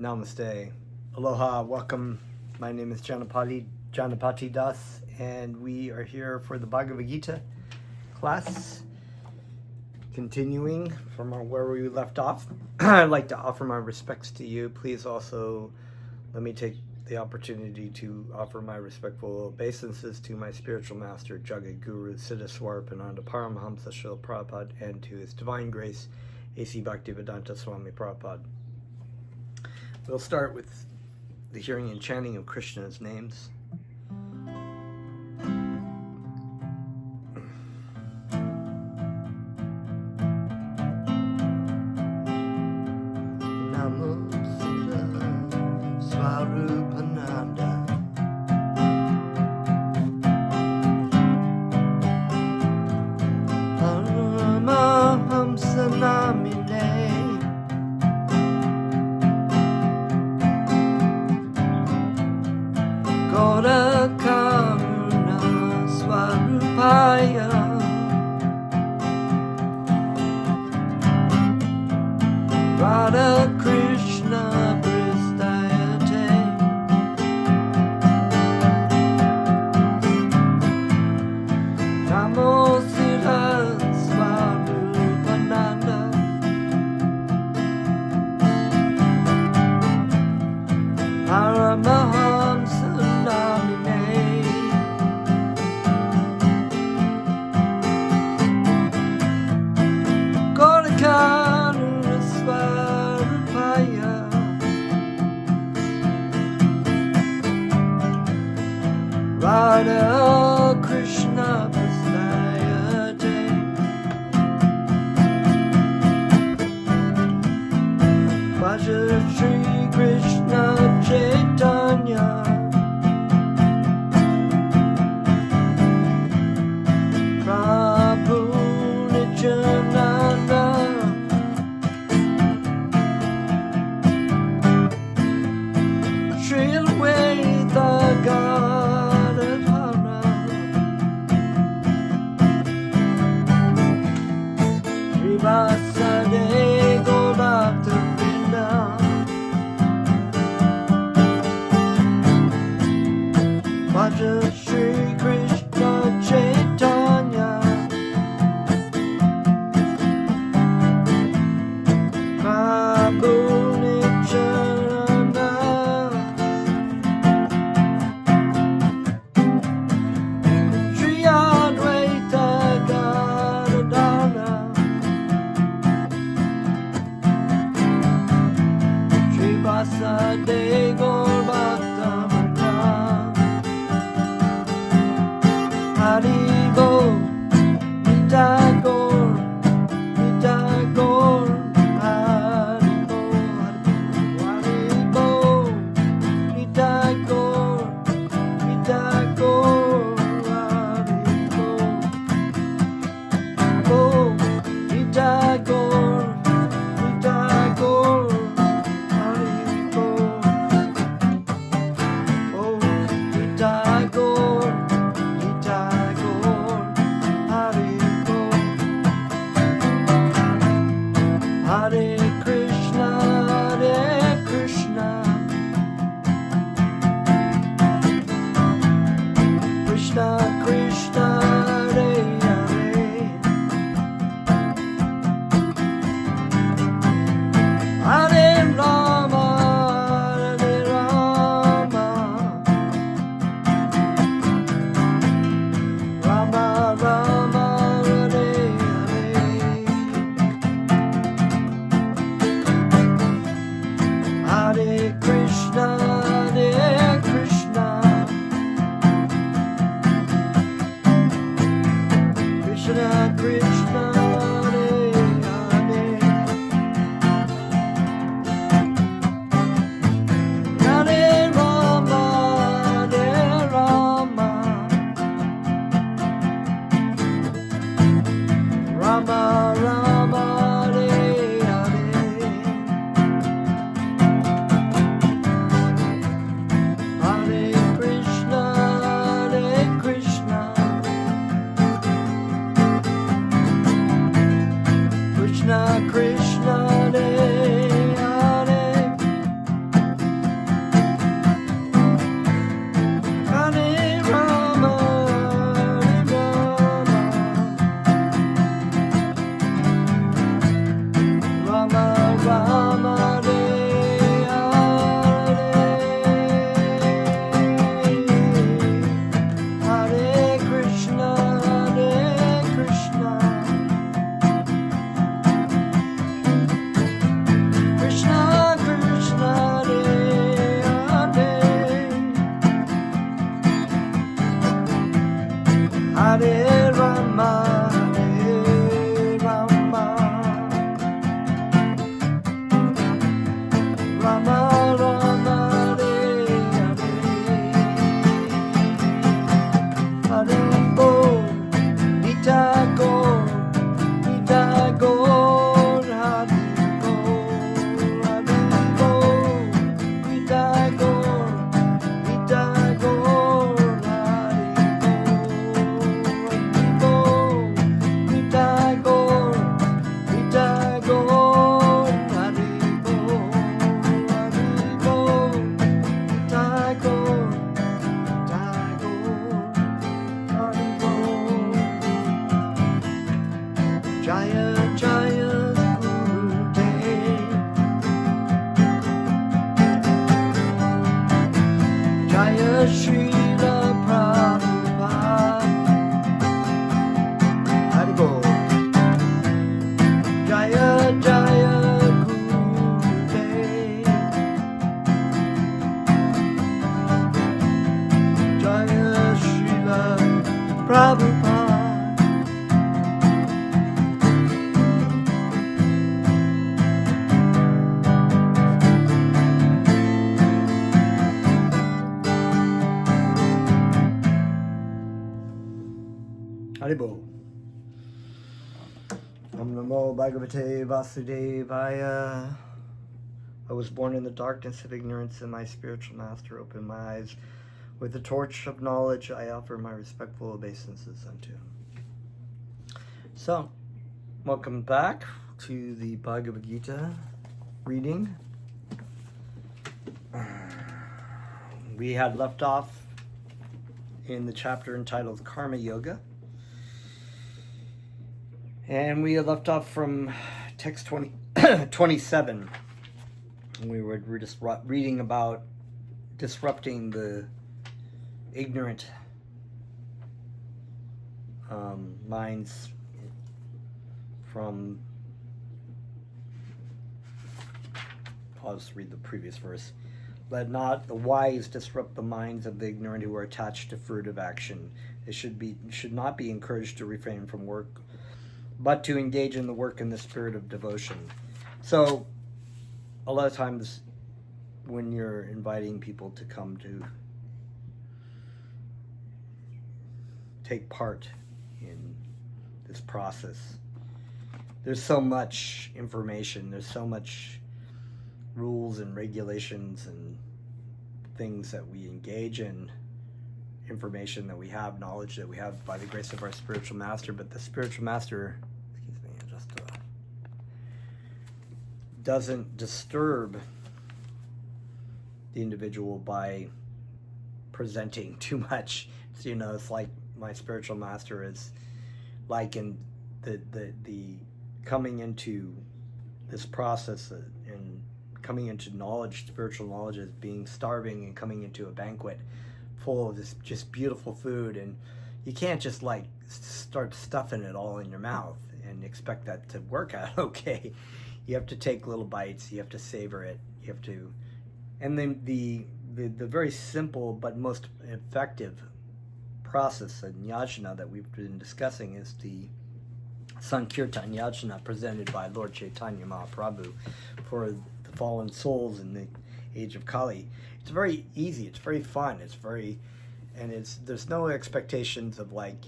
Namaste. Aloha. Welcome. My name is Janapati Das, and we are here for the Bhagavad Gita class. Continuing from where we left off, I'd like to offer my respects to you. Please also let me take the opportunity to offer my respectful obeisances to my spiritual master, Jagat Guru Siddhaswar Pananda Paramahamsa Srila Prabhupada, and to His Divine Grace, A.C. Bhaktivedanta Swami Prabhupada. We'll start with the hearing and chanting of Krishna's names. Namo Siddha Swarupananda Paramahamsa Namine Gora Karuna Swarupaya Radha Krishna Pristayate Namo Siddha Swarupananda Paramahamsa Radha Krishna Pristayate Vaja Shri Krishna Chaitanya Prabhu Nityananda Shri Advaita Gadadhara Srivasade Gaurabhakta Vrinda Haribo. Om Namo Bhagavate Vasudevaya. I was born in the darkness of ignorance, and my spiritual master opened my eyes. With the torch of knowledge, I offer my respectful obeisances unto him. So, welcome back to the Bhagavad Gita reading. We had left off in the chapter entitled Karma Yoga. And we had left off from text 27. We were just reading about disrupting the ignorant minds from... I'll just read the previous verse. Let not the wise disrupt the minds of the ignorant who are attached to fruit of action. They should not be encouraged to refrain from work, but to engage in the work in the spirit of devotion. So, a lot of times when you're inviting people to come to take part in this process, there's so much information, there's so much rules and regulations and things that we engage in, information that we have, knowledge that we have by the grace of our spiritual master. But the spiritual master, doesn't disturb the individual by presenting too much. So, it's like my spiritual master is like in the coming into this process and coming into knowledge, spiritual knowledge, as being starving and coming into a banquet full of this just beautiful food, and you can't just like start stuffing it all in your mouth and expect that to work out okay. You have to take little bites, you have to savor it, you have to, and then the very simple but most effective process in yajna that we've been discussing is the Sankirtan yajna presented by Lord Chaitanya Mahaprabhu for the fallen souls in the age of Kali. It's very easy, it's very fun, there's no expectations of like,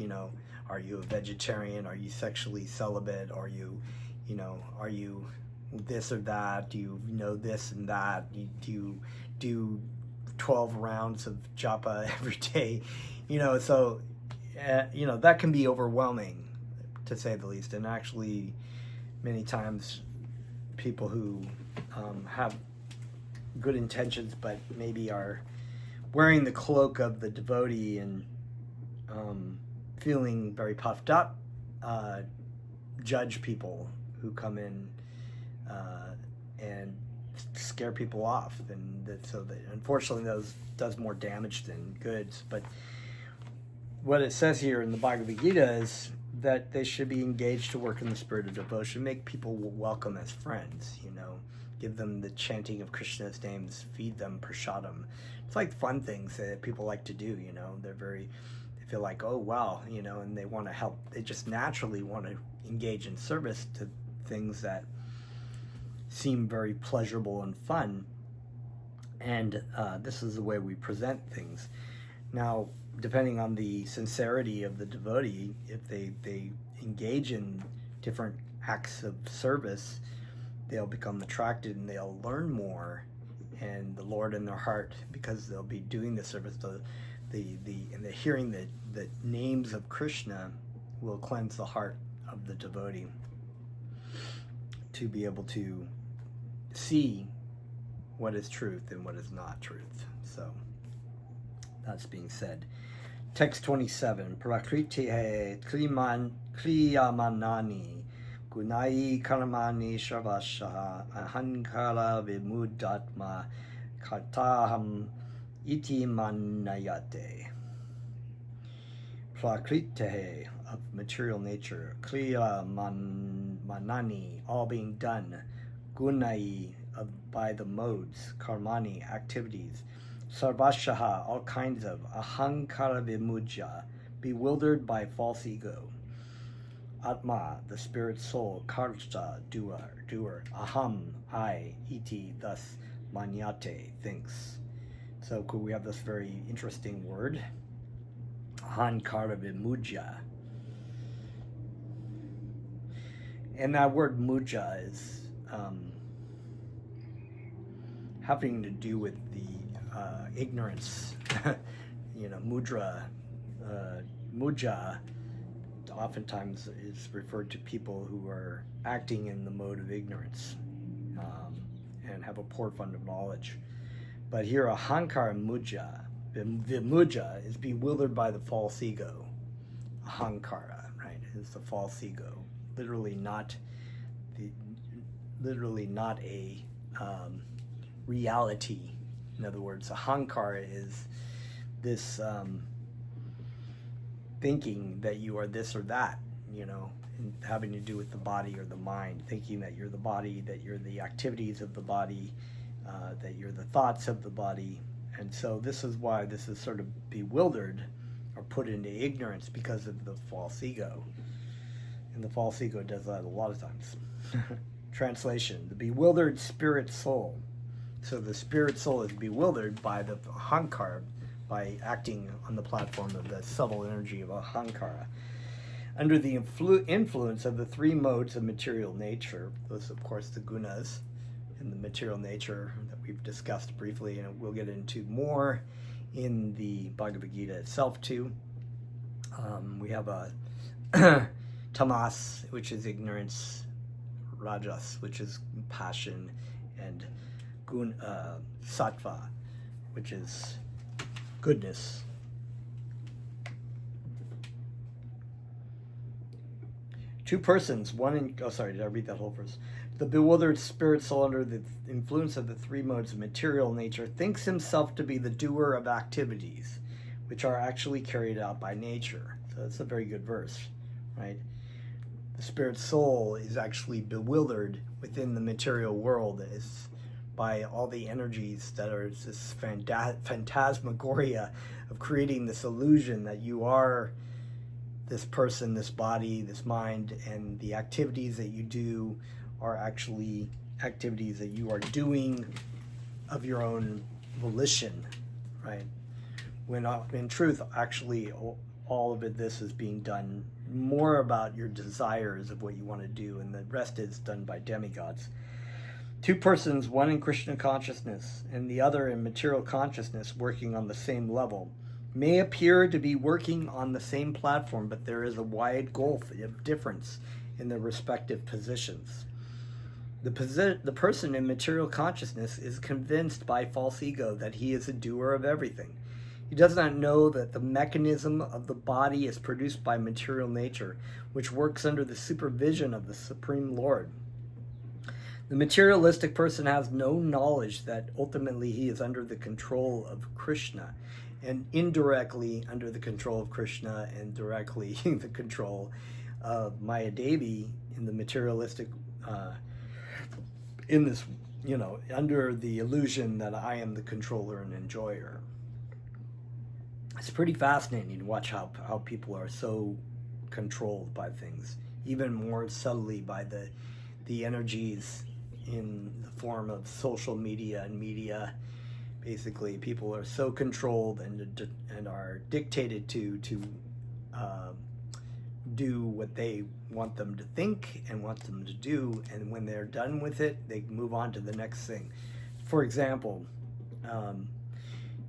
are you a vegetarian, are you sexually celibate, are you this or that, do you know this and that, do you do 12 rounds of japa every day, so that can be overwhelming, to say the least. And actually many times people who have good intentions but maybe are wearing the cloak of the devotee and feeling very puffed up, judge people who come in and scare people off, and so unfortunately those does more damage than goods. But what it says here in the Bhagavad Gita is that they should be engaged to work in the spirit of devotion, make people welcome as friends, give them the chanting of Krishna's names, feed them prasadam. It's like fun things that people like to do, they feel like, oh wow, and they want to help. They just naturally want to engage in service to things that seem very pleasurable and fun. And this is the way we present things. Now, depending on the sincerity of the devotee, if they engage in different acts of service, they'll become attracted and they'll learn more, and the Lord in their heart, because they'll be doing the service, and they're hearing the names of Krishna, will cleanse the heart of the devotee to be able to see what is truth and what is not truth. So that's being said. Text 27. Prakritihe kriyamanani gunai karmani sharvasha ahankara vimudatma kartaham iti manayate. Prakritihe, of material nature, kriya manani, all being done, gunai, by the modes, karmani, activities, sarvashaha, all kinds of, ahankara vimujja, bewildered by false ego, atma, the spirit soul, karta, doer, aham, I, iti, thus, manyate, thinks. So we have this very interesting word, ahankara vimujja. And that word muja is having to do with the ignorance. Mudra, muja, oftentimes is referred to people who are acting in the mode of ignorance and have a poor fund of knowledge. But here, ahankara muja, vimuja, is bewildered by the false ego. Ahankara, right, is the false ego. Literally not a reality. In other words, ahankara is this thinking that you are this or that, and having to do with the body or the mind, thinking that you're the body, that you're the activities of the body, that you're the thoughts of the body. And so this is why this is sort of bewildered or put into ignorance, because of the false ego. And the false ego does that a lot of times. Translation: the bewildered spirit soul. So the spirit soul is bewildered by the ahankara, by acting on the platform of the subtle energy of ahankara. Under the influence of the three modes of material nature, those, of course, the gunas in the material nature that we've discussed briefly, and we'll get into more in the Bhagavad Gita itself too. We have a tamas, which is ignorance, rajas, which is passion, and sattva, which is goodness. Two persons, one in... Oh, sorry, did I read that whole verse? The bewildered spirit soul, under the influence of the three modes of material nature, thinks himself to be the doer of activities, which are actually carried out by nature. So that's a very good verse, right? The spirit soul is actually bewildered within the material world by all the energies that are this phantasmagoria of creating this illusion that you are this person, this body, this mind, and the activities that you do are actually activities that you are doing of your own volition, right? When in truth, actually, all of this is being done more about your desires of what you want to do, and the rest is done by demigods. Two persons, one in Krishna consciousness and the other in material consciousness, working on the same level, may appear to be working on the same platform, but there is a wide gulf of difference in their respective positions. The person in material consciousness is convinced by false ego that he is a doer of everything. He does not know that the mechanism of the body is produced by material nature, which works under the supervision of the Supreme Lord. The materialistic person has no knowledge that ultimately he is under the control of Krishna, and indirectly under the control of Krishna, and directly the control of Maya Devi in the materialistic, in this, under the illusion that I am the controller and enjoyer. It's pretty fascinating to watch how people are so controlled by things, even more subtly by the energies in the form of social media and media. Basically, people are so controlled and are dictated to do what they want them to think and want them to do, and when they're done with it, they move on to the next thing. For example,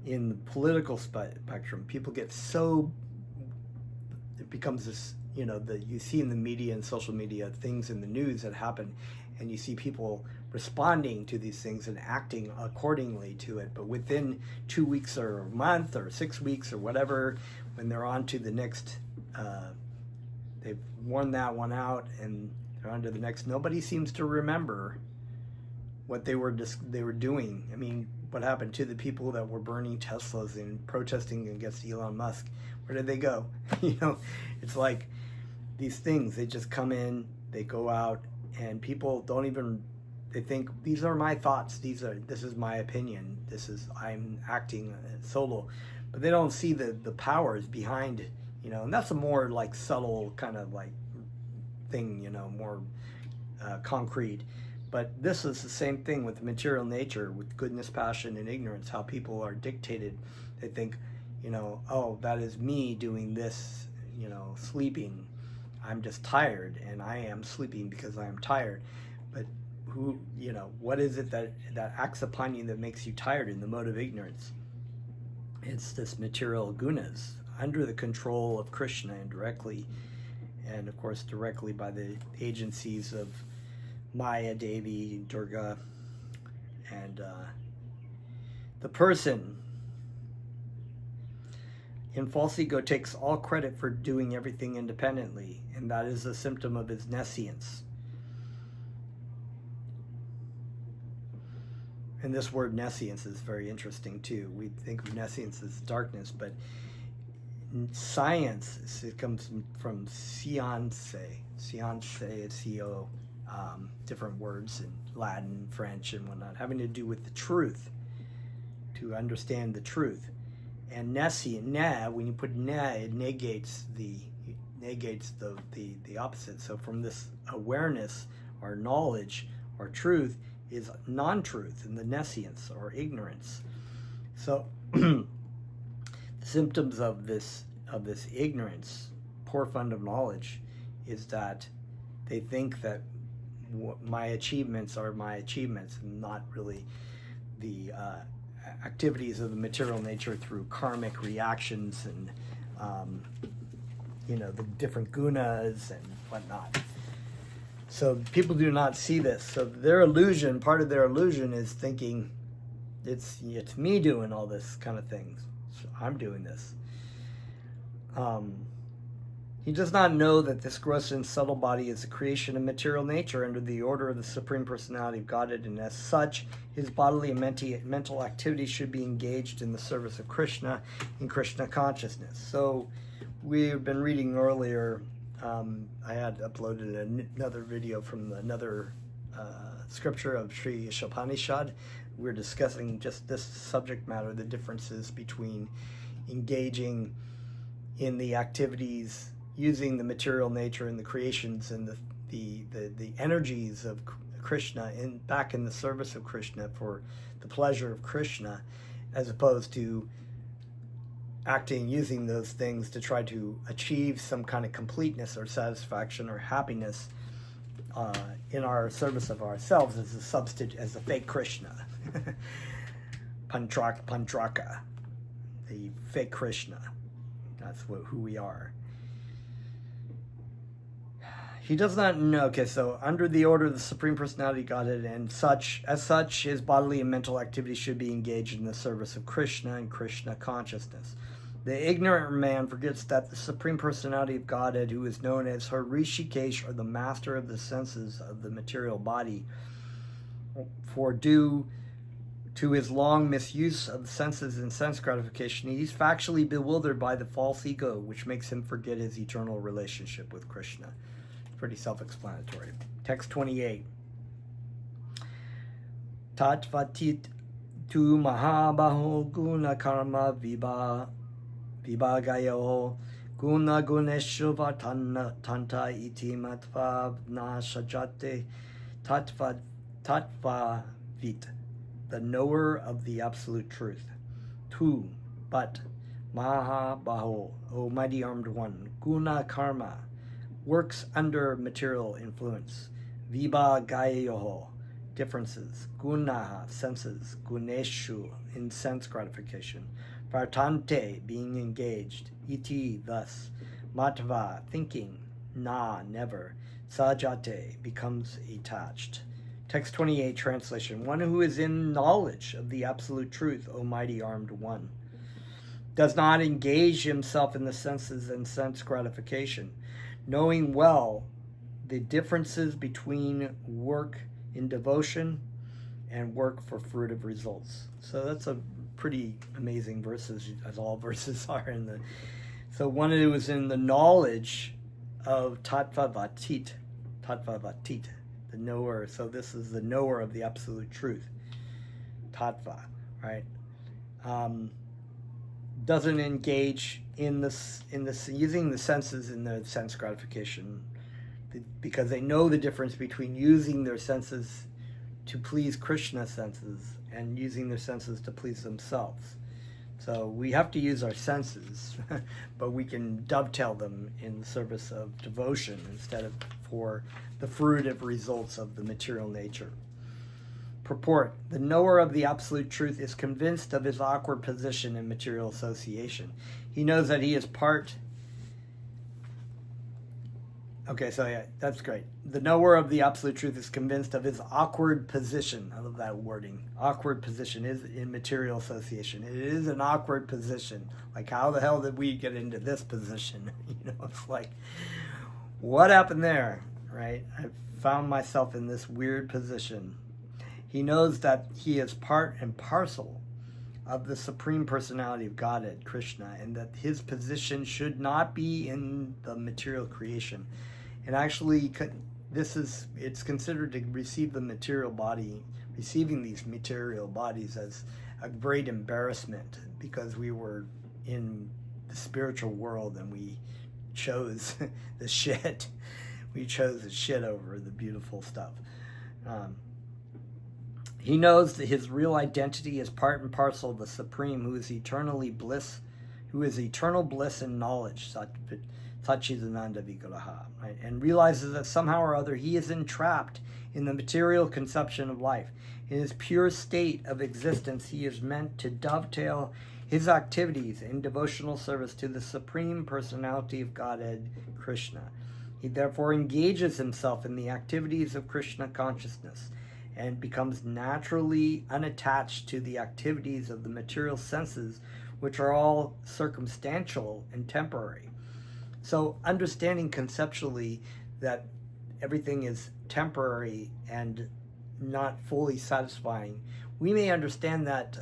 in the political spectrum, people get so... It becomes this, you see in the media and social media things in the news that happen, and you see people responding to these things and acting accordingly to it. But within 2 weeks or a month or 6 weeks or whatever, when they're on to the next, they've worn that one out and they're on to the next, nobody seems to remember what they were doing. I mean, what happened to the people that were burning Teslas and protesting against Elon Musk? Where did they go? It's like these things, they just come in, they go out, and people don't even, they think, these are my thoughts, this is my opinion, I'm acting solo. But they don't see the powers behind, and that's a more like subtle kind of like thing, more concrete. But this is the same thing with material nature, with goodness, passion, and ignorance, how people are dictated. They think, oh, that is me doing this, sleeping. I'm just tired, and I am sleeping because I am tired. But what is it that acts upon you that makes you tired in the mode of ignorance? It's this material gunas under the control of Krishna indirectly, and of course directly by the agencies of Maya, Devi, Durga, and the person in false ego takes all credit for doing everything independently, and that is a symptom of his nescience. And this word nescience is very interesting too. We think of nescience as darkness, but science, it comes from science, C-O, different words in Latin, French, and whatnot, having to do with the truth, to understand the truth. And nescient, when you put it negates the opposite. So from this awareness, or knowledge, or truth, is non-truth, and the nescience, or ignorance. So the symptoms of this ignorance, poor fund of knowledge, is that they think that my achievements are my achievements, and not really the activities of the material nature through karmic reactions and the different gunas and whatnot. So people do not see this. So their illusion, part of their illusion, is thinking it's me doing all this kind of things. So I'm doing this. He does not know that this gross and subtle body is a creation of material nature under the order of the Supreme Personality of Godhead, and as such, his bodily and mental activities should be engaged in the service of Krishna in Krishna consciousness. So we've been reading earlier, I had uploaded another video from another scripture of Sri Ishopanishad. We're discussing just this subject matter, the differences between engaging in the activities using the material nature and the creations and the energies of Krishna back in the service of Krishna for the pleasure of Krishna, as opposed to using those things to try to achieve some kind of completeness or satisfaction or happiness in our service of ourselves as a substitute, as a fake Krishna. Pantraka, the fake Krishna. That's who we are. He does not know. Okay, so under the order of the Supreme Personality of Godhead, and as such, his bodily and mental activities should be engaged in the service of Krishna and Krishna consciousness. The ignorant man forgets that the Supreme Personality of Godhead, who is known as Hrishikesh, or the master of the senses of the material body, for due to his long misuse of the senses and sense gratification, he's factually bewildered by the false ego, which makes him forget his eternal relationship with Krishna. Pretty self-explanatory. Text 28. Tatvatit tu mahabaho guna karma vibhagayo guna guneshu tanta iti matva nashajate tatvavit, the knower of the absolute truth. Tu, but, mahabaho, O mighty armed one, guna karma, works under material influence. Vibhagayoho, differences. Gunaha, senses. Guneshu, in sense gratification. Vartante, being engaged. Iti, thus. Matva, thinking. Na, never. Sajate, becomes attached. Text 28, translation. One who is in knowledge of the absolute truth, O mighty armed one, does not engage himself in the senses and sense gratification, knowing well the differences between work in devotion and work for fruitive results. So that's a pretty amazing verses, as all verses are in the. So one who is in the knowledge of Tattvavatit, the knower. So this is the knower of the absolute truth, Tattva, right? Doesn't engage in this using the senses in the sense gratification, because they know the difference between using their senses to please Krishna's senses and using their senses to please themselves. So we have to use our senses, but we can dovetail them in the service of devotion instead of for the fruitive results of the material nature. Purport: the knower of the absolute truth is convinced of his awkward position in material association. He knows that he is part... Okay, so yeah, that's great. The knower of the absolute truth is convinced of his awkward position. I love that wording. Awkward position is in material association. It is an awkward position. Like, how the hell did we get into this position? It's like, what happened there, right? I found myself in this weird position. He knows that he is part and parcel of the Supreme Personality of Godhead, Krishna, and that his position should not be in the material creation. And actually, it's considered to receive the material body, receiving these material bodies as a great embarrassment, because we were in the spiritual world and we chose the shit. We chose the shit over the beautiful stuff. He knows that his real identity is part and parcel of the Supreme, who is eternal bliss and knowledge, Satchidananda Vigraha, right? And realizes that somehow or other he is entrapped in the material conception of life. In his pure state of existence, he is meant to dovetail his activities in devotional service to the Supreme Personality of Godhead, Krishna. He therefore engages himself in the activities of Krishna consciousness and becomes naturally unattached to the activities of the material senses, which are all circumstantial and temporary. So understanding conceptually that everything is temporary and not fully satisfying, we may understand that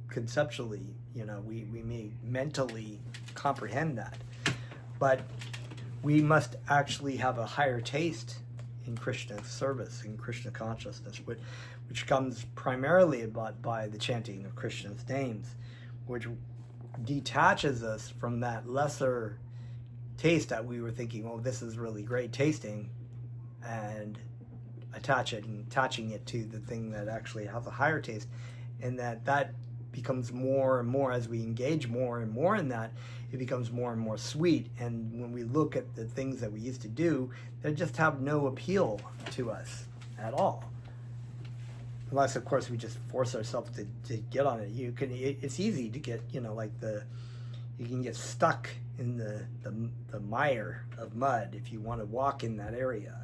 conceptually, we may mentally comprehend that, but we must actually have a higher taste in Krishna's service, in Krishna consciousness, which comes primarily about by the chanting of Krishna's names, which detaches us from that lesser taste that we were thinking, oh, this is really great tasting, and attaching it to the thing that actually has a higher taste, and that becomes more and more, as we engage more and more in that, it becomes more and more sweet. And when we look at the things that we used to do, they just have no appeal to us at all, unless of course we just force ourselves to get on it. It's easy to get, you can get stuck in the mire of mud if you want to walk in that area.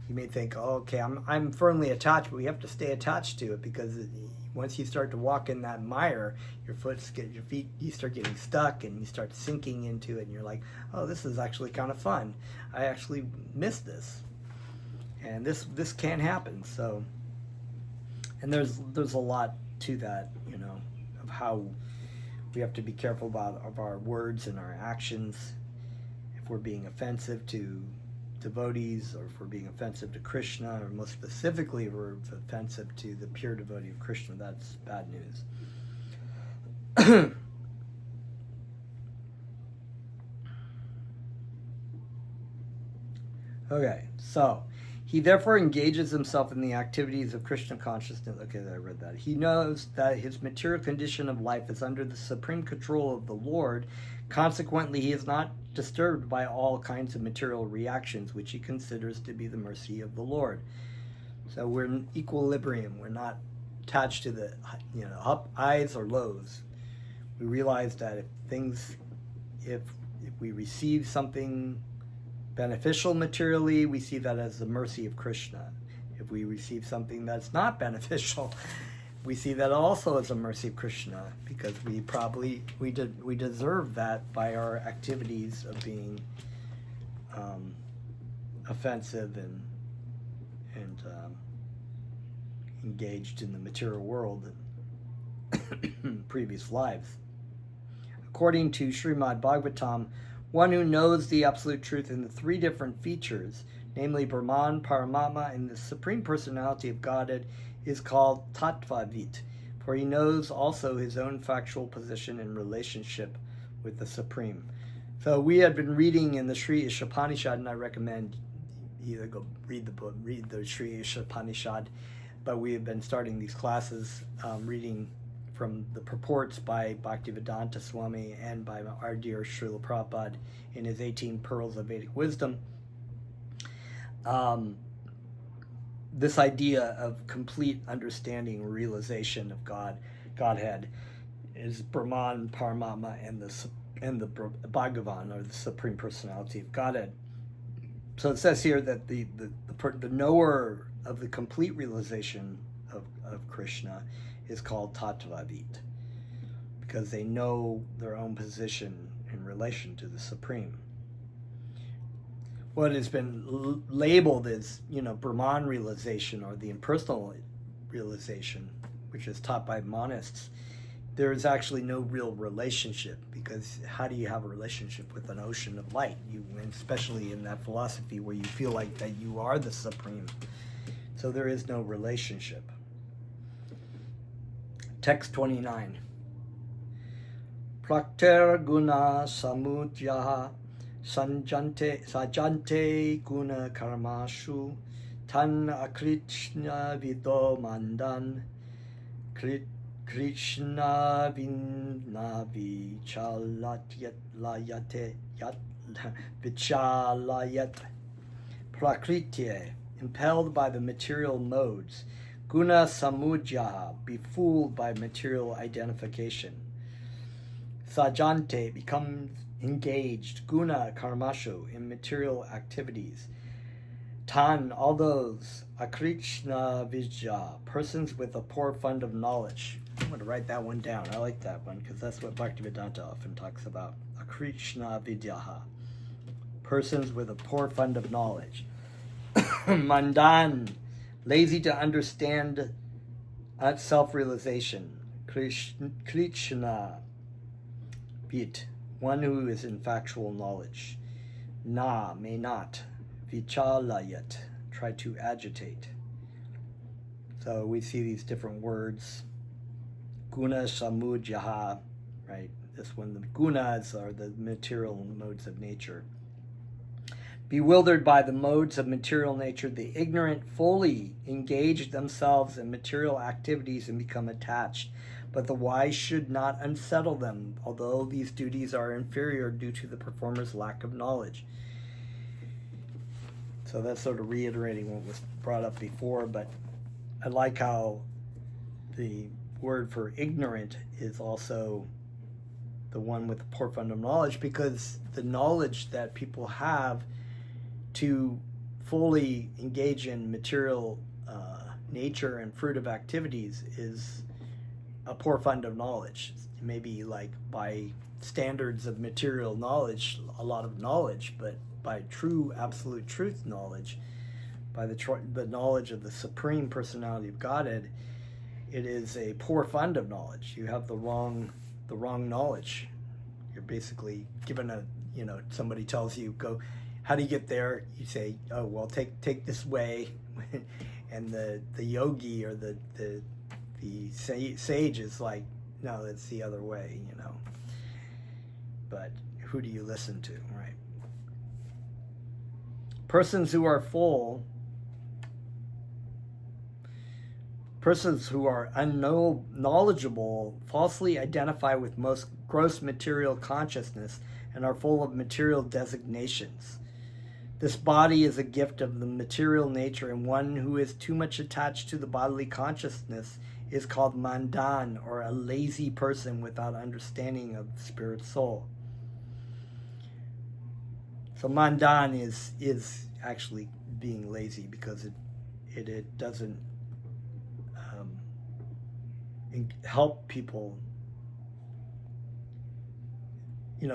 You may think, oh, okay, I'm firmly attached, but we have to stay attached to it, because once you start to walk in that mire, your feet, you start getting stuck and you start sinking into it, and you're like, oh, this is actually kind of fun. I actually miss this, and this can happen. So, and there's a lot to that, of how we have to be careful of our words and our actions. If we're being offensive to devotees, or if we're being offensive to Krishna, or most specifically if we're offensive to the pure devotee of Krishna, that's bad news. Okay, so he therefore engages himself in the activities of Krishna consciousness. Okay, I read that. He knows that his material condition of life is under the supreme control of the Lord. Consequently, he is not disturbed by all kinds of material reactions, which he considers to be the mercy of the Lord. So we're in equilibrium. We're not attached to the highs or lows. We realize that if we receive something beneficial materially, we see that as the mercy of Krishna. If we receive something that's not beneficial, we see that also as a mercy of Krishna, because we deserve that by our activities of being offensive and engaged in the material world in previous lives. According to Srimad Bhagavatam, one who knows the absolute truth in the three different features, namely Brahman, Paramatma, and the Supreme Personality of Godhead, is called Tattvavit, for he knows also his own factual position in relationship with the Supreme. So we had been reading in the Sri Ishopanishad, and I recommend either go read the Sri Ishopanishad, but we have been starting these classes reading from the purports by Bhaktivedanta Swami and by our dear Srila Prabhupada in his 18 Pearls of Vedic Wisdom. This idea of complete understanding, realization of Godhead, is Brahman, Paramatma, and the Bhagavan, or the Supreme Personality of Godhead. So it says here that the knower of the complete realization of Krishna is called Tattvavit, because they know their own position in relation to the Supreme. What has been labeled as, Brahman realization, or the impersonal realization, which is taught by monists, there is actually no real relationship, because how do you have a relationship with an ocean of light? Especially in that philosophy where you feel like that you are the Supreme. So there is no relationship. Text 29. Prakter guna samudyaha sajante guna karmashu tan akrishna vido mandan Krishna vinna vichalayat prakritye, impelled by the material modes, guna samudyaha, befooled by material identification, sajante, becomes engaged, guna karmashu, in material activities, tan, all those, akrishna vijja, persons with a poor fund of knowledge. I'm going to write that one down. I like that one, because that's what Bhaktivedanta often talks about. Akrishna vidyaha, persons with a poor fund of knowledge. Mandan, lazy to understand self-realization. Krishna vit, one who is in factual knowledge. Na, may not. Vichalayat, try to agitate. So we see these different words. Guna samudyaha, right? This one, the gunas are the material modes of nature. Bewildered by the modes of material nature, the ignorant fully engage themselves in material activities and become attached. But the wise should not unsettle them, although these duties are inferior due to the performer's lack of knowledge. So that's sort of reiterating what was brought up before, but I like how the word for ignorant is also the one with the poor fund of knowledge, because the knowledge that people have to fully engage in material nature and fruitive activities is a poor fund of knowledge. Maybe like by standards of material knowledge, a lot of knowledge, but by true absolute truth knowledge, by the knowledge of the Supreme Personality of Godhead, it is a poor fund of knowledge. You have the wrong knowledge. You're basically given somebody tells you, go, how do you get there? You say, oh, well, take this way. And the yogi or the sage is like, no, that's the other way, But who do you listen to, right? Persons who are unknowledgeable falsely identify with most gross material consciousness and are full of material designations. This body is a gift of the material nature, and one who is too much attached to the bodily consciousness is called mandan, or a lazy person without understanding of the spirit soul. So mandan is actually being lazy, because it doesn't help people.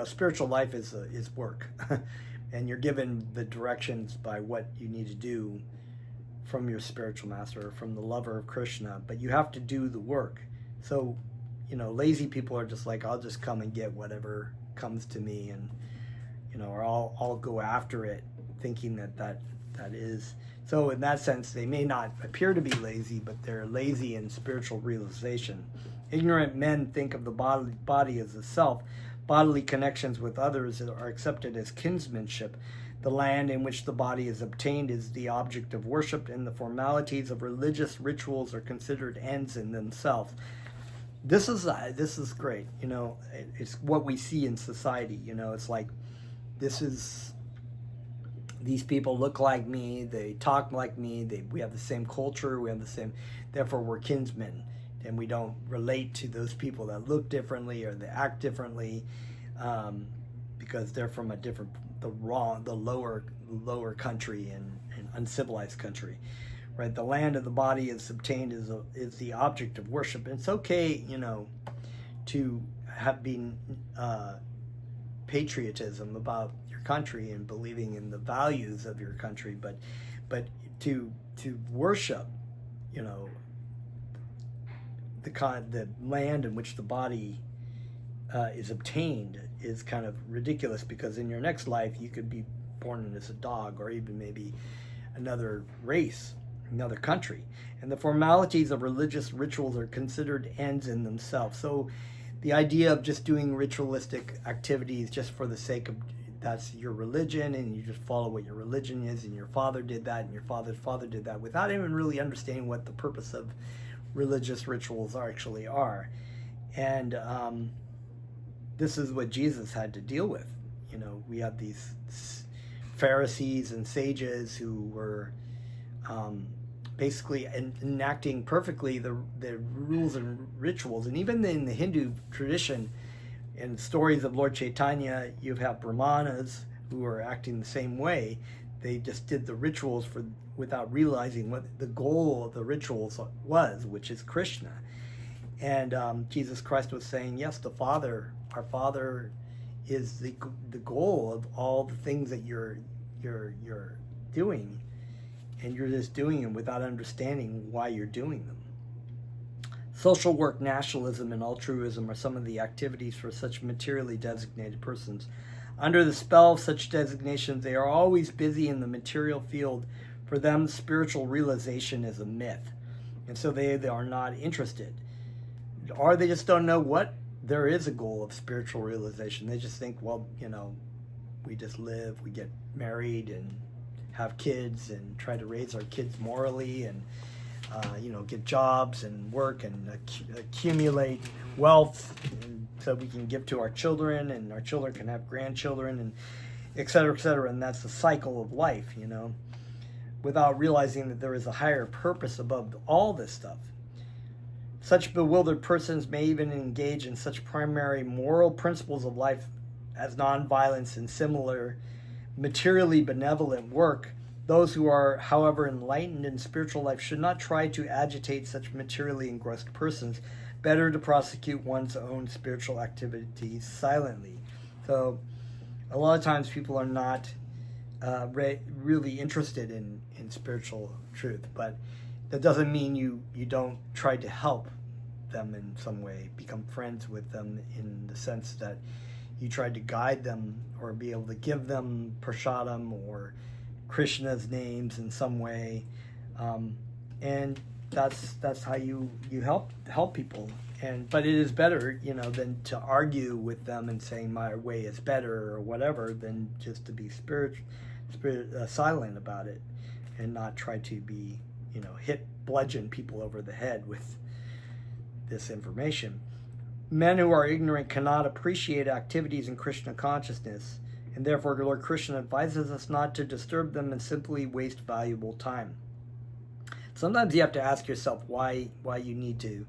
Spiritual life is work, and you're given the directions by what you need to do from your spiritual master, or from the lover of Krishna, but you have to do the work. So, lazy people are just like, I'll just come and get whatever comes to me, and or I'll go after it, thinking that is. So in that sense, they may not appear to be lazy, but they're lazy in spiritual realization. Ignorant men think of the body as a self. Bodily connections with others are accepted as kinsmanship. The land in which the body is obtained is the object of worship, and the formalities of religious rituals are considered ends in themselves. this is great. You know, it's what we see in society. You know, it's like these people look like me, they talk like me, we have the same culture, we have the same, therefore we're kinsmen, and we don't relate to those people that look differently or they act differently, because they're from a different, the lower country and uncivilized country, right? The land of the body is obtained is the object of worship. And it's okay, you know, to have been patriotism about your country and believing in the values of your country, but to worship, you know, the land in which the body is obtained is kind of ridiculous, because in your next life you could be born as a dog, or even maybe another race, another country, and the formalities of religious rituals are considered ends in themselves. So the idea of just doing ritualistic activities just for the sake of, that's your religion, and you just follow what your religion is, and your father did that, and your father's father did that, without even really understanding what the purpose of religious rituals actually are. And this is what Jesus had to deal with. You know, we have these Pharisees and sages who were basically enacting perfectly the rules and rituals. And even in the Hindu tradition, in stories of Lord Chaitanya, you have Brahmanas who are acting the same way. They just did the rituals without realizing what the goal of the rituals was, which is Krishna. And Jesus Christ was saying, yes, our Father is the goal of all the things that you're doing, and you're just doing them without understanding why you're doing them. Social work, nationalism, and altruism are some of the activities for such materially designated persons. Under the spell of such designations, they are always busy in the material field. For them, spiritual realization is a myth, and so they are not interested. Or they just don't know what there is a goal of spiritual realization. They just think, well, you know, we just live, we get married and have kids and try to raise our kids morally, and you know, get jobs and work and accumulate wealth, and so we can give to our children, and our children can have grandchildren, and et cetera, et cetera. And that's the cycle of life, you know, without realizing that there is a higher purpose above all this stuff. Such bewildered persons may even engage in such primary moral principles of life as nonviolence and similar materially benevolent work. Those who are, however, enlightened in spiritual life should not try to agitate such materially engrossed persons. Better to prosecute one's own spiritual activities silently. So a lot of times people are not really interested in spiritual truth, but that doesn't mean you don't try to help them in some way, become friends with them, in the sense that you try to guide them or be able to give them prasadam or Krishna's names in some way, and that's how you help people. But it is better, you know, than to argue with them and saying my way is better or whatever, than just to be silent about it and not try to be, you know, bludgeon people over the head with this information. Men who are ignorant cannot appreciate activities in Krishna consciousness, and therefore Lord Krishna advises us not to disturb them and simply waste valuable time. Sometimes you have to ask yourself why you need to,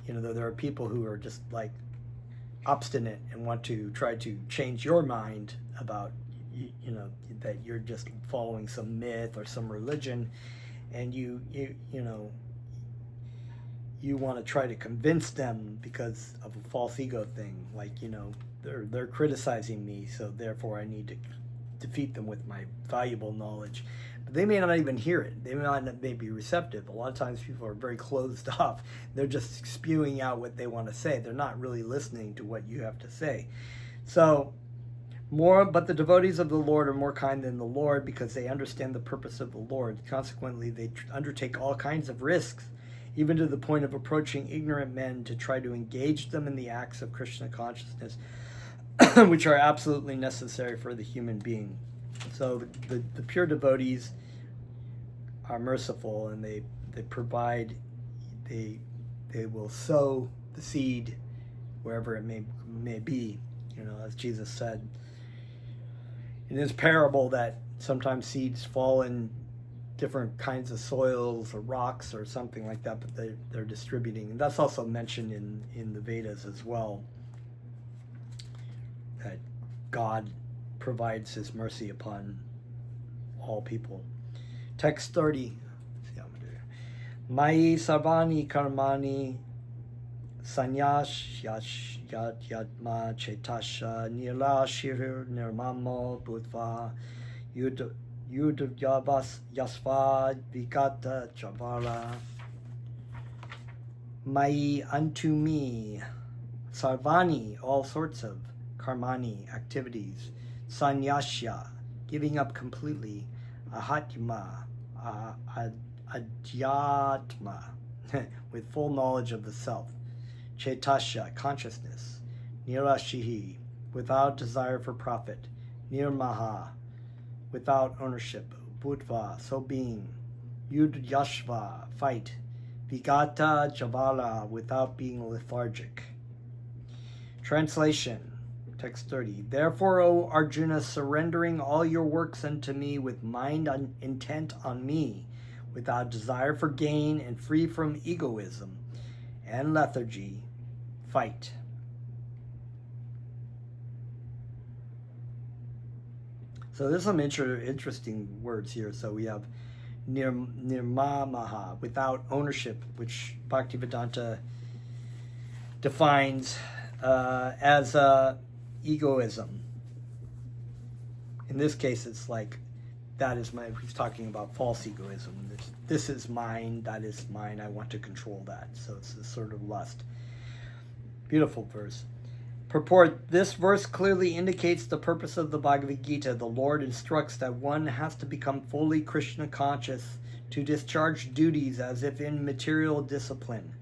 you know, there are people who are just like obstinate and want to try to change your mind about, you know, that you're just following some myth or some religion, and you know, you want to try to convince them because of a false ego thing, like, you know, they're criticizing me, so therefore I need to defeat them with my valuable knowledge. But they may not even hear it. They may be receptive. A lot of times people are very closed off. They're just spewing out what they want to say. They're not really listening to what you have to say. So but the devotees of the Lord are more kind than the Lord, because they understand the purpose of the Lord. Consequently, they undertake all kinds of risks, even to the point of approaching ignorant men to try to engage them in the acts of Krishna consciousness, which are absolutely necessary for the human being. So the pure devotees are merciful, and they provide, they they will sow the seed wherever it may be. As Jesus said in his parable, that sometimes seeds fall in different kinds of soils or rocks or something like that, but they're distributing. And that's also mentioned in the Vedas as well, that God provides his mercy upon all people. Text 30. Mai sarvani karmani sanyash yatma chetasha nilashir nirmamo budva yudyavas yasva vigata javara. Mai unto me sarvani, all sorts of karmani, activities, sanyasya, giving up completely, ahatma, adhyatma, with full knowledge of the self, chetasya, consciousness, nirashihi, without desire for profit, nirmaha, without ownership, budva, so being, yudyashva, fight, vigata javala, without being lethargic. Translation, text 30. Therefore, O Arjuna, surrendering all your works unto me with mind intent on me, without desire for gain and free from egoism and lethargy, fight. So there's some interesting words here. So we have nirmamaha, without ownership, which Bhaktivedanta defines as egoism. In this case, it's like, he's talking about false egoism. This is mine, that is mine, I want to control that. So it's a sort of lust. Beautiful verse. Purport: this verse clearly indicates the purpose of the Bhagavad Gita. The Lord instructs that one has to become fully Krishna conscious to discharge duties as if in material discipline.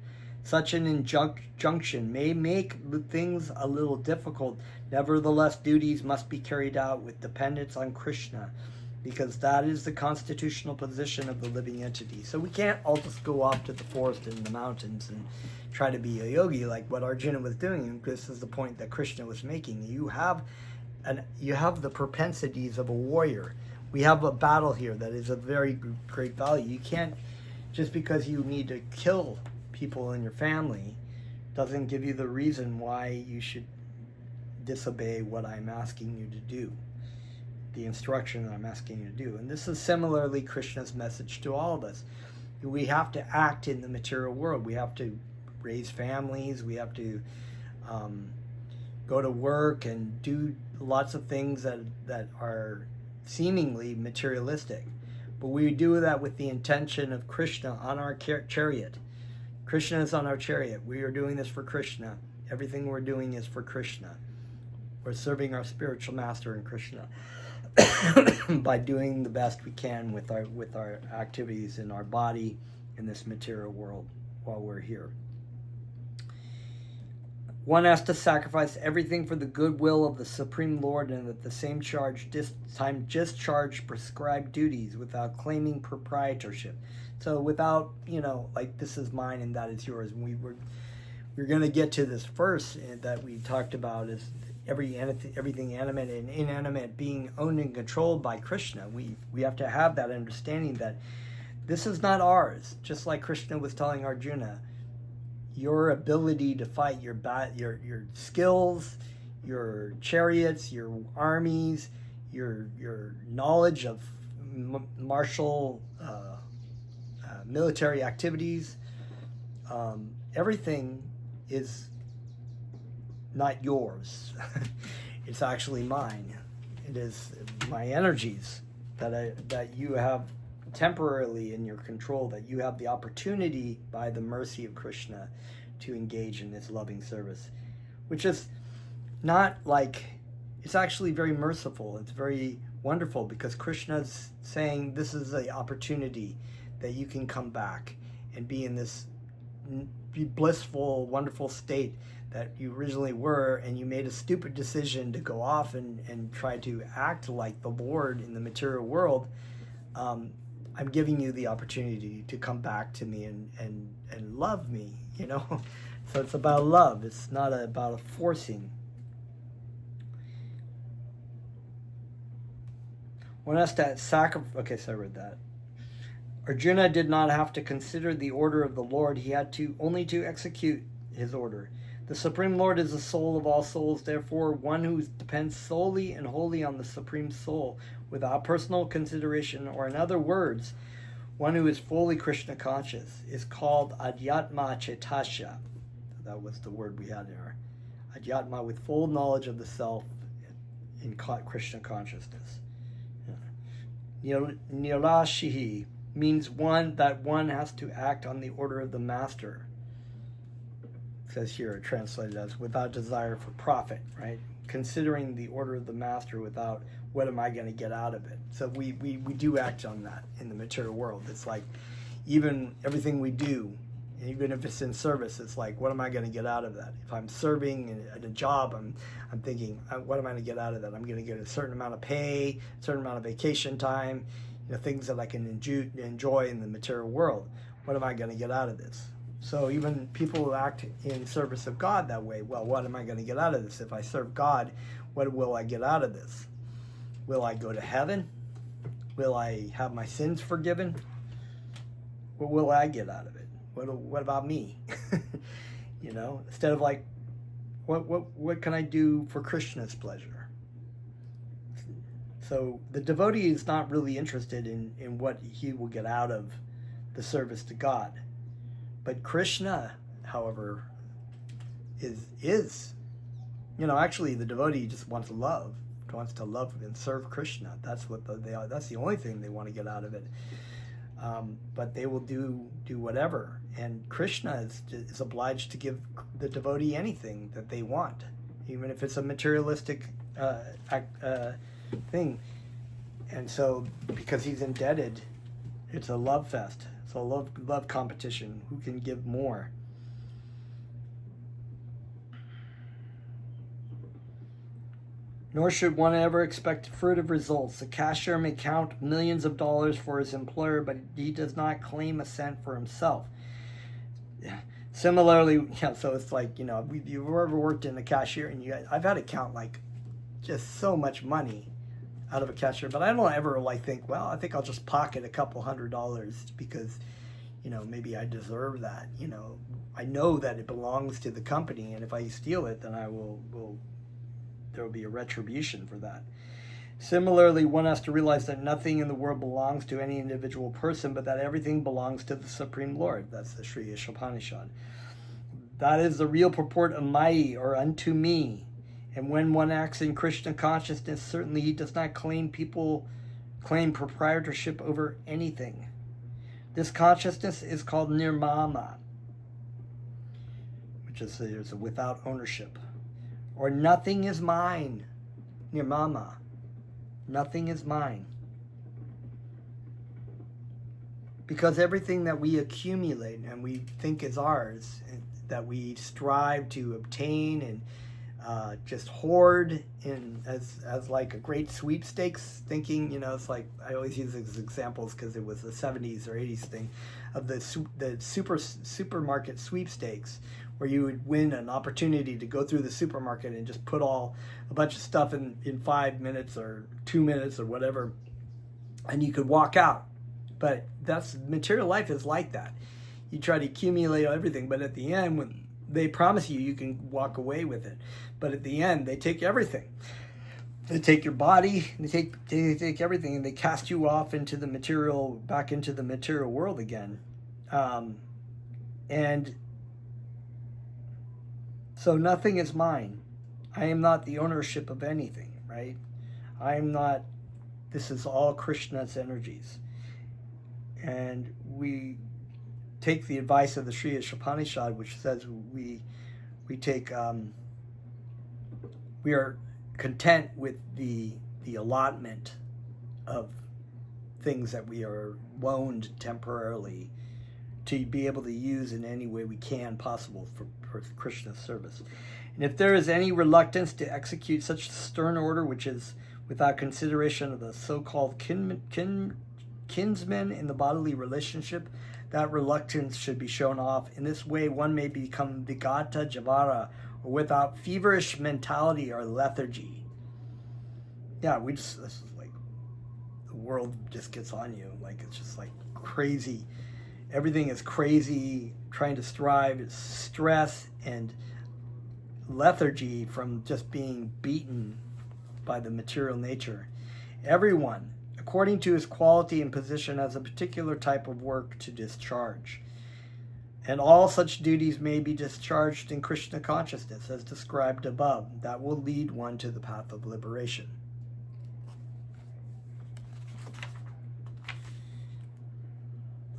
Such an injunction may make things a little difficult. Nevertheless, duties must be carried out with dependence on Krishna, because that is the constitutional position of the living entity. So we can't all just go off to the forest and the mountains and try to be a yogi like what Arjuna was doing. This is the point that Krishna was making. You have the propensities of a warrior. We have a battle here that is of very great value. You can't, just because you need to kill people in your family, doesn't give you the reason why you should disobey what I'm asking you to do, the instruction that I'm asking you to do. And this is similarly Krishna's message to all of us. We have to act in the material world. We have to raise families. We have to go to work and do lots of things that are seemingly materialistic. But we do that with the intention of Krishna on our chariot. Krishna is on our chariot. We are doing this for Krishna. Everything we're doing is for Krishna. We're serving our spiritual master in Krishna by doing the best we can with our activities in our body in this material world while we're here. One has to sacrifice everything for the goodwill of the Supreme Lord, and at the same time discharge prescribed duties without claiming proprietorship. So without, like, this is mine and that is yours. And we're going to get to this verse that we talked about, is everything animate and inanimate being owned and controlled by Krishna. We have to have that understanding that this is not ours. Just like Krishna was telling Arjuna, your ability to fight, your skills, your chariots, your armies, your knowledge of martial military activities, everything is not yours. It's actually mine. It is my energies that you have temporarily in your control, that you have the opportunity by the mercy of Krishna to engage in this loving service, which is not like, it's actually very merciful. It's very wonderful, because Krishna's saying this is the opportunity that you can come back and be in this blissful, wonderful state that you originally were, and you made a stupid decision to go off and try to act like the Lord in the material world. I'm giving you the opportunity to come back to me and love me, you know? So it's about love. It's not about a forcing. One has to sacrifice. Okay, so I read that. Arjuna did not have to consider the order of the Lord. He had only to execute his order. The Supreme Lord is the soul of all souls. Therefore, one who depends solely and wholly on the Supreme Soul without personal consideration, or in other words, one who is fully Krishna conscious, is called Adhyatma Chetasya. That was the word we had there. Adhyatma, with full knowledge of the self in Krishna consciousness. Nilashihi means one has to act on the order of the master. It says here, translated as without desire for profit, right? Considering the order of the master without what am I going to get out of it. So we do act on that in the material world. It's like even everything we do, even if it's in service, it's like, what am I going to get out of that? If I'm serving at a job, I'm thinking, what am I going to get out of that? I'm going to get a certain amount of pay, a certain amount of vacation time, things that I can enjoy in the material world. What am I going to get out of this? So even people who act in service of God that way, well, what am I going to get out of this? If I serve God, what will I get out of this? Will I go to heaven? Will I have my sins forgiven? What will I get out of it? What about me? Instead of like, what can I do for Krishna's pleasure? So the devotee is not really interested in what he will get out of the service to God. But Krishna, however, is actually the devotee just wants to love and serve Krishna. That's what that's the only thing they want to get out of it. But they will do whatever, and Krishna is obliged to give the devotee anything that they want, even if it's a materialistic thing. And so, because he's indebted, it's a love fest. It's a love competition. Who can give more? Nor should one ever expect fruitive results. The cashier may count millions of dollars for his employer, but he does not claim a cent for himself. Similarly, so it's like, if you've ever worked in a cashier, and I've had to count like just so much money out of a cashier, but I don't ever think, well, I think I'll just pocket a couple $100 because, maybe I deserve that. I know that it belongs to the company, and if I steal it, then I will there will be a retribution for that. Similarly, one has to realize that nothing in the world belongs to any individual person, but that everything belongs to the Supreme Lord. That's the Sri Ishopanishad. That is the real purport of Mai, or unto me. And when one acts in Krishna consciousness, certainly he does not claim proprietorship over anything. This consciousness is called nirmama, which is without ownership. Or nothing is mine. Nirmama. Nothing is mine. Because everything that we accumulate and we think is ours, that we strive to obtain and just hoard as like a great sweepstakes, thinking, it's like, I always use these examples because it was the 70s or 80s thing of the supermarket sweepstakes, where you would win an opportunity to go through the supermarket and just put a bunch of stuff in 5 minutes or 2 minutes or whatever, and you could walk out. But material life is like that. You try to accumulate everything, but at the end, when they promise you can walk away with it, but at the end, they take everything. They take your body, they take everything, and they cast you off back into the material world again. And so nothing is mine. I am not the ownership of anything, right? This is all Krishna's energies. And we take the advice of the Sri Ishopanishad, which says we are content with the allotment of things that we are loaned temporarily to be able to use in any way we can possible for Krishna's service. And if there is any reluctance to execute such stern order, which is without consideration of the so-called kinsmen in the bodily relationship, that reluctance should be shown off. In this way, one may become vigata javara, or without feverish mentality or lethargy. Yeah, this is like, the world just gets on you. Like, it's just like crazy. Everything is crazy, trying to strive. It's stress and lethargy from just being beaten by the material nature. Everyone, according to his quality and position, has a particular type of work to discharge. And all such duties may be discharged in Krishna consciousness, as described above. That will lead one to the path of liberation.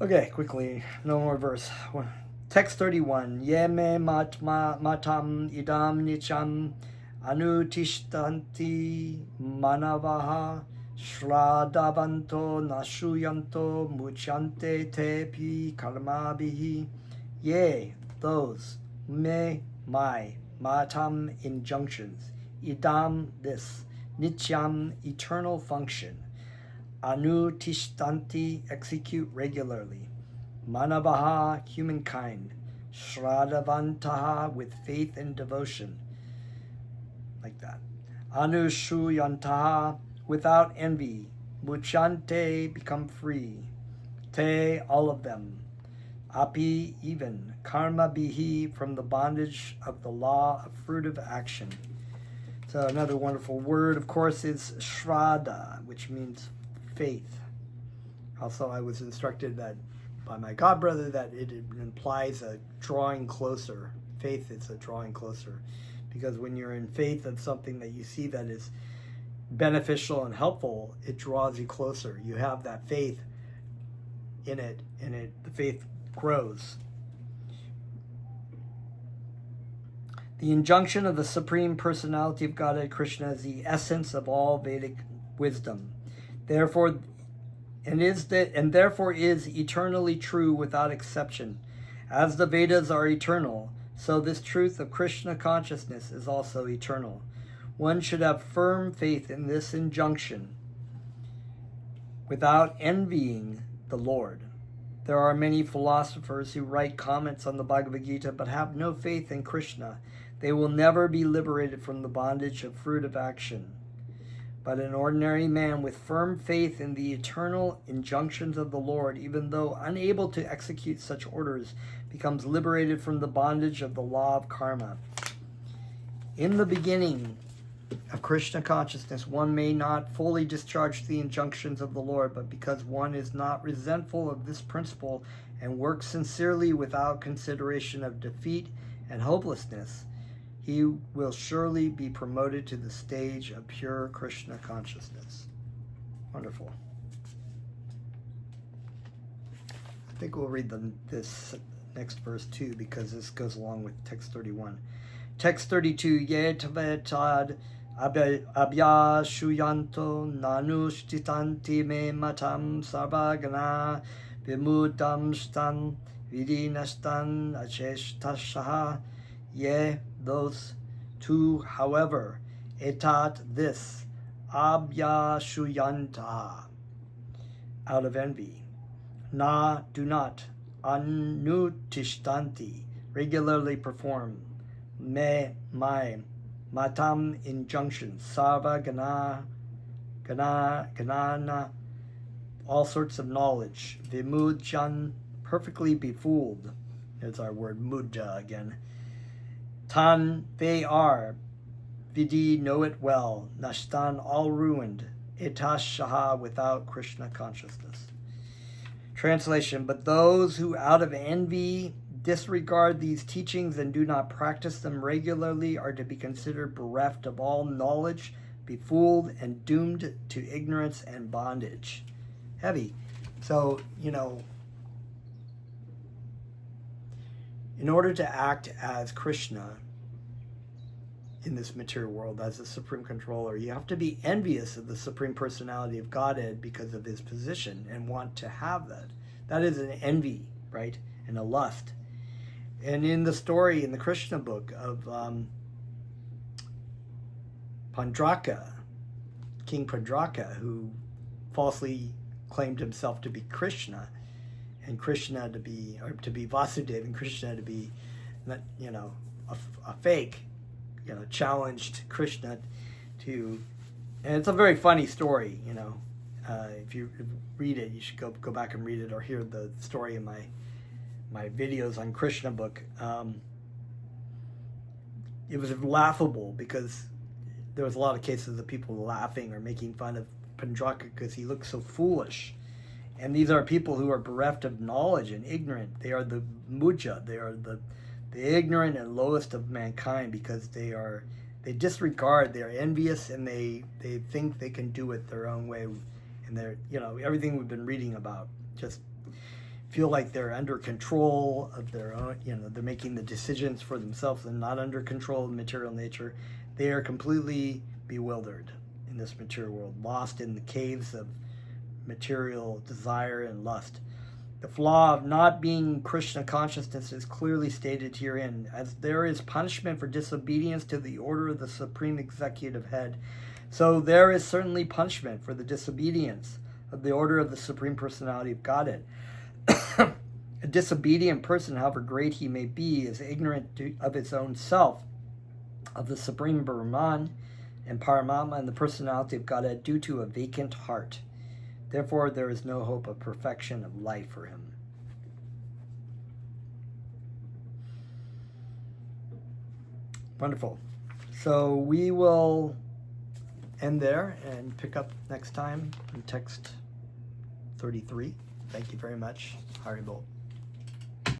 Okay, quickly, no more verse. Text 31. Ye me matam idam nicham anutishtanti manavaha shradhavanto nashuyanto muchante tepi karmabihi. Yea, those, me, my, matam, injunctions, idam, this, nityam, eternal function, anutishtanti, execute regularly, manavaha, humankind, shradhavantaha, with faith and devotion, like that, anushuyantaha, without envy, muchante, become free, te, all of them, api, even, karma bihi, from the bondage of the law of fruit of action. So another wonderful word, of course, is shraddha, which means faith. Also, I was instructed that by my godbrother that it implies a drawing closer. Faith is a drawing closer, because when you're in faith of something that you see that is beneficial and helpful, it draws you closer. You have that faith in it, and the faith grows. The injunction of the Supreme Personality of Godhead Krishna is the essence of all Vedic wisdom. Therefore is eternally true without exception. As the Vedas are eternal, so this truth of Krishna consciousness is also eternal. One should have firm faith in this injunction without envying the Lord. There are many philosophers who write comments on the Bhagavad Gita but have no faith in Krishna. They will never be liberated from the bondage of fruit of action. But an ordinary man with firm faith in the eternal injunctions of the Lord, even though unable to execute such orders, becomes liberated from the bondage of the law of karma. In the beginning of Krishna consciousness, one may not fully discharge the injunctions of the Lord, but because one is not resentful of this principle and works sincerely without consideration of defeat and hopelessness, he will surely be promoted to the stage of pure Krishna consciousness. Wonderful. I think we'll read this next verse too, because this goes along with text 31. Text 32. Ye tavetad abhyashuyanto nanushtitanti me matam sarvagana vimudam stan vidinastan acheshtashaha. Yea, those two, however, etat, this, abhyashuyanta, out of envy, na, do not, anutishtanti, regularly perform, me, my, matam, injunctions, sarva, ganana, all sorts of knowledge, vimudjan, perfectly befooled, there's our word mudja again, tan, they are, vidi, know it well, nashtan, all ruined, etash shaha, without Krishna consciousness. Translation, but those who out of envy disregard these teachings and do not practice them regularly are to be considered bereft of all knowledge, befooled, and doomed to ignorance and bondage. Heavy. So, in order to act as Krishna in this material world, as the Supreme Controller, you have to be envious of the Supreme Personality of Godhead because of his position and want to have that. That is an envy, right? And a lust. And in the story in the Krishna book of Pandraka, King Pandraka, who falsely claimed himself to be Krishna, and Krishna to be, or to be Vasudeva and Krishna to be, you know, a fake, you know, challenged Krishna to, and it's a very funny story, you know. If you read it, you should go back and read it, or hear the story in my videos on Krishna book. It was laughable because there was a lot of cases of people laughing or making fun of Pandraka because he looked so foolish. And these are people who are bereft of knowledge and ignorant. They are the muja. They are the ignorant and lowest of mankind, because they disregard, they're envious, and they think they can do it their own way. And they're, you know, everything we've been reading about, just feel like they're under control of their own, you know, they're making the decisions for themselves and not under control of material nature. They are completely bewildered in this material world, lost in the caves of material desire and lust. The flaw of not being Krishna consciousness is clearly stated herein, as there is punishment for disobedience to the order of the Supreme Executive Head. So there is certainly punishment for the disobedience of the order of the Supreme Personality of Godhead. A disobedient person, however great he may be, is ignorant of his own self, of the Supreme Brahman and Paramatma and the Personality of Godhead, due to a vacant heart. Therefore, there is no hope of perfection of life for him. Wonderful. So we will end there and pick up next time in text 33. Thank you very much. Haribol.